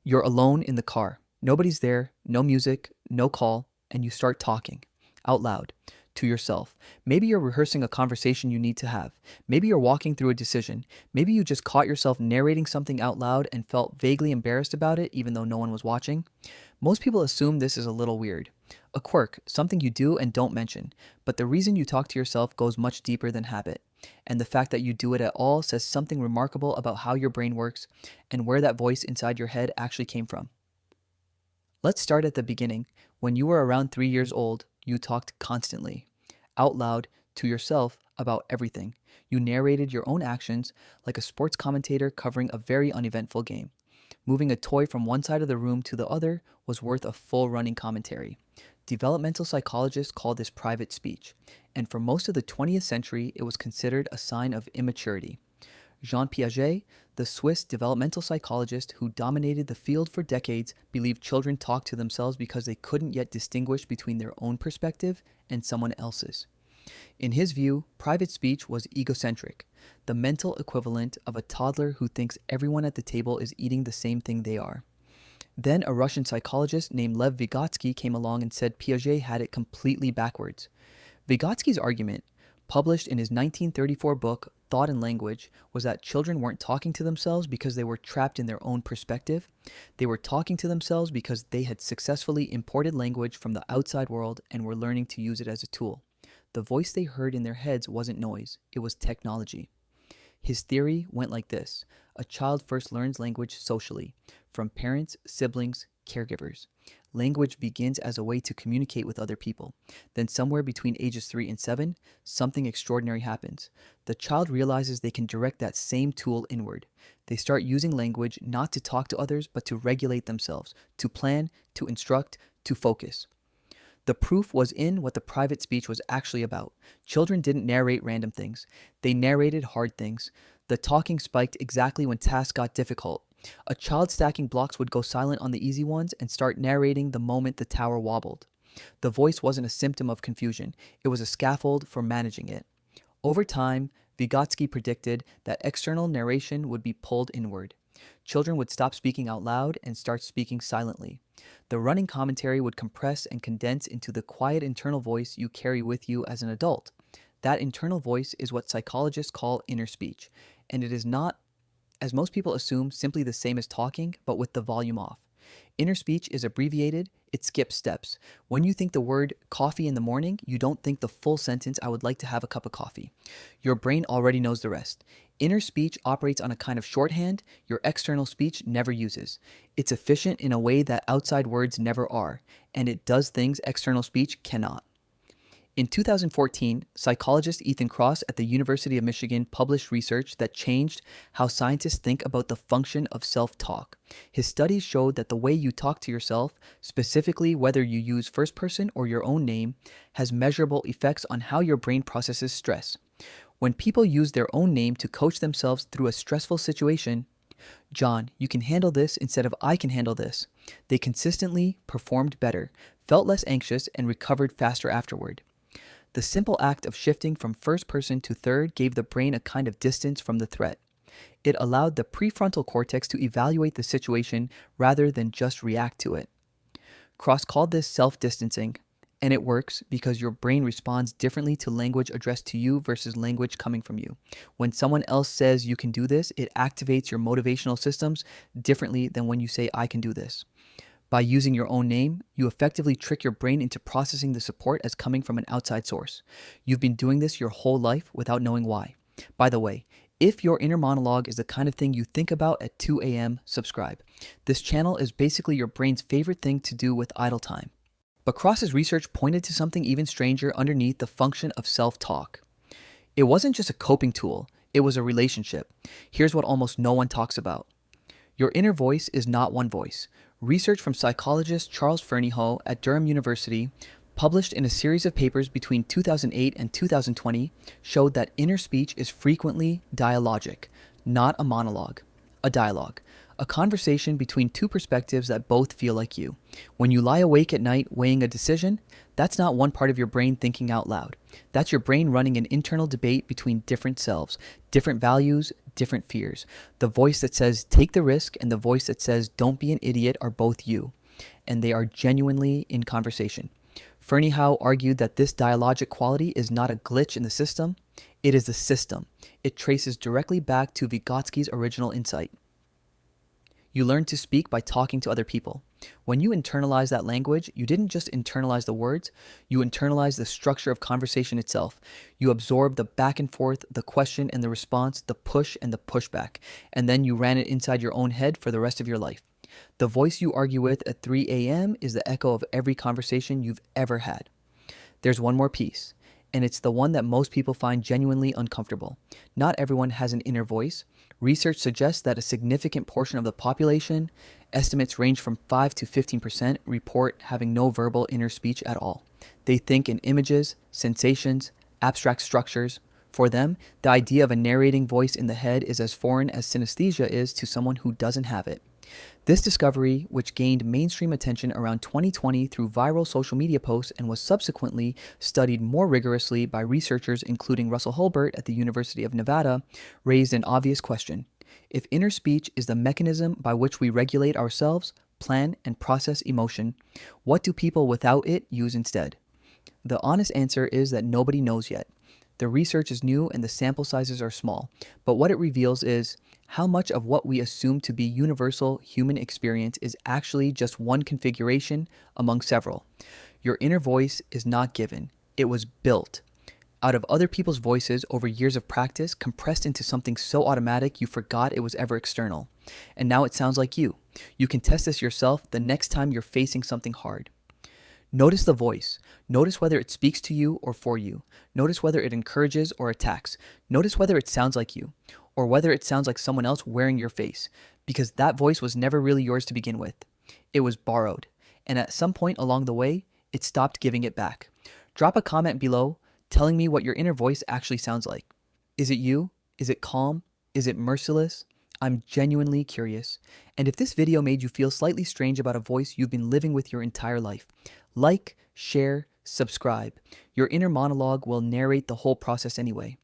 You're alone in the car. Nobody's there, no music, no call, and you start talking out loud to yourself. Maybe you're rehearsing a conversation you need to have. Maybe you're walking through a decision. Maybe you just caught yourself narrating something out loud and felt vaguely embarrassed about it even though no one was watching. Most people assume this is a little weird. A quirk, something you do and don't mention. But the reason you talk to yourself goes much deeper than habit. And the fact that you do it at all says something remarkable about how your brain works and where that voice inside your head actually came from. Let's start at the beginning. When you were around 3 years old, you talked constantly, out loud, to yourself about everything. You narrated your own actions like a sports commentator covering a very uneventful game. Moving a toy from one side of the room to the other was worth a full running commentary. Developmental psychologists call this private speech, and for most of the 20th century, it was considered a sign of immaturity. Jean Piaget, the Swiss developmental psychologist who dominated the field for decades, believed children talked to themselves because they couldn't yet distinguish between their own perspective and someone else's. In his view, private speech was egocentric, the mental equivalent of a toddler who thinks everyone at the table is eating the same thing they are. Then a Russian psychologist named Lev Vygotsky came along and said Piaget had it completely backwards. Vygotsky's argument, published in his 1934 book, Thought and Language, was that children weren't talking to themselves because they were trapped in their own perspective. They were talking to themselves because they had successfully imported language from the outside world and were learning to use it as a tool. The voice they heard in their heads wasn't noise, it was technology. His theory went like this. A child first learns language socially, from parents, siblings, caregivers. Language begins as a way to communicate with other people. Then somewhere between ages 3 and 7, something extraordinary happens. The child realizes they can direct that same tool inward. They start using language not to talk to others, but to regulate themselves, to plan, to instruct, to focus. The proof was in what the private speech was actually about. Children didn't narrate random things. They narrated hard things. The talking spiked exactly when tasks got difficult. A child stacking blocks would go silent on the easy ones and start narrating the moment the tower wobbled. The voice wasn't a symptom of confusion. It was a scaffold for managing it. Over time, Vygotsky predicted that external narration would be pulled inward. Children would stop speaking out loud and start speaking silently. The running commentary would compress and condense into the quiet internal voice you carry with you as an adult. That internal voice is what psychologists call inner speech, and it is not, as most people assume, simply the same as talking, but with the volume off. Inner speech is abbreviated, it skips steps. When you think the word coffee in the morning, you don't think the full sentence, I would like to have a cup of coffee. Your brain already knows the rest. Inner speech operates on a kind of shorthand your external speech never uses. It's efficient in a way that outside words never are, and it does things external speech cannot. In 2014, psychologist Ethan Kross at the University of Michigan published research that changed how scientists think about the function of self-talk. His studies showed that the way you talk to yourself, specifically whether you use first person or your own name, has measurable effects on how your brain processes stress. When people use their own name to coach themselves through a stressful situation, John, you can handle this instead of I can handle this, they consistently performed better, felt less anxious, and recovered faster afterward. The simple act of shifting from first person to third gave the brain a kind of distance from the threat. It allowed the prefrontal cortex to evaluate the situation rather than just react to it. Kross called this self-distancing, and it works because your brain responds differently to language addressed to you versus language coming from you. When someone else says you can do this, it activates your motivational systems differently than when you say I can do this. By using your own name, you effectively trick your brain into processing the support as coming from an outside source. You've been doing this your whole life without knowing why. By the way, if your inner monologue is the kind of thing you think about at 2 a.m., subscribe. This channel is basically your brain's favorite thing to do with idle time. But Kross's research pointed to something even stranger underneath the function of self-talk. It wasn't just a coping tool, it was a relationship. Here's what almost no one talks about. Your inner voice is not one voice. Research from psychologist Charles Fernyhough at Durham University, published in a series of papers between 2008 and 2020, showed that inner speech is frequently dialogic, not a monologue, a dialogue. A conversation between two perspectives that both feel like you. When you lie awake at night weighing a decision, that's not one part of your brain thinking out loud. That's your brain running an internal debate between different selves, different values, different fears. The voice that says, take the risk, and the voice that says, don't be an idiot are both you. And they are genuinely in conversation. Fernyhough argued that this dialogic quality is not a glitch in the system, it is the system. It traces directly back to Vygotsky's original insight. You learn to speak by talking to other people. When you internalize that language, you didn't just internalize the words, you internalize the structure of conversation itself. You absorb the back and forth, the question and the response, the push and the pushback, and then you ran it inside your own head for the rest of your life. The voice you argue with at 3 a.m. is the echo of every conversation you've ever had. There's one more piece, and it's the one that most people find genuinely uncomfortable. Not everyone has an inner voice. Research suggests that a significant portion of the population, estimates range from 5 to 15%, report having no verbal inner speech at all. They think in images, sensations, abstract structures. For them, the idea of a narrating voice in the head is as foreign as synesthesia is to someone who doesn't have it. This discovery, which gained mainstream attention around 2020 through viral social media posts and was subsequently studied more rigorously by researchers including Russell Hulbert at the University of Nevada, raised an obvious question. If inner speech is the mechanism by which we regulate ourselves, plan, and process emotion, what do people without it use instead? The honest answer is that nobody knows yet. The research is new and the sample sizes are small, but what it reveals is how much of what we assume to be universal human experience is actually just one configuration among several. Your inner voice is not given. It was built out of other people's voices over years of practice, compressed into something so automatic you forgot it was ever external. And now it sounds like you. You can test this yourself the next time you're facing something hard. Notice the voice. Notice whether it speaks to you or for you. Notice whether it encourages or attacks. Notice whether it sounds like you, or whether it sounds like someone else wearing your face, because that voice was never really yours to begin with. It was borrowed, and at some point along the way, it stopped giving it back. Drop a comment below telling me what your inner voice actually sounds like. Is it you? Is it calm? Is it merciless? I'm genuinely curious. And if this video made you feel slightly strange about a voice you've been living with your entire life, like, share, subscribe. Your inner monologue will narrate the whole process anyway.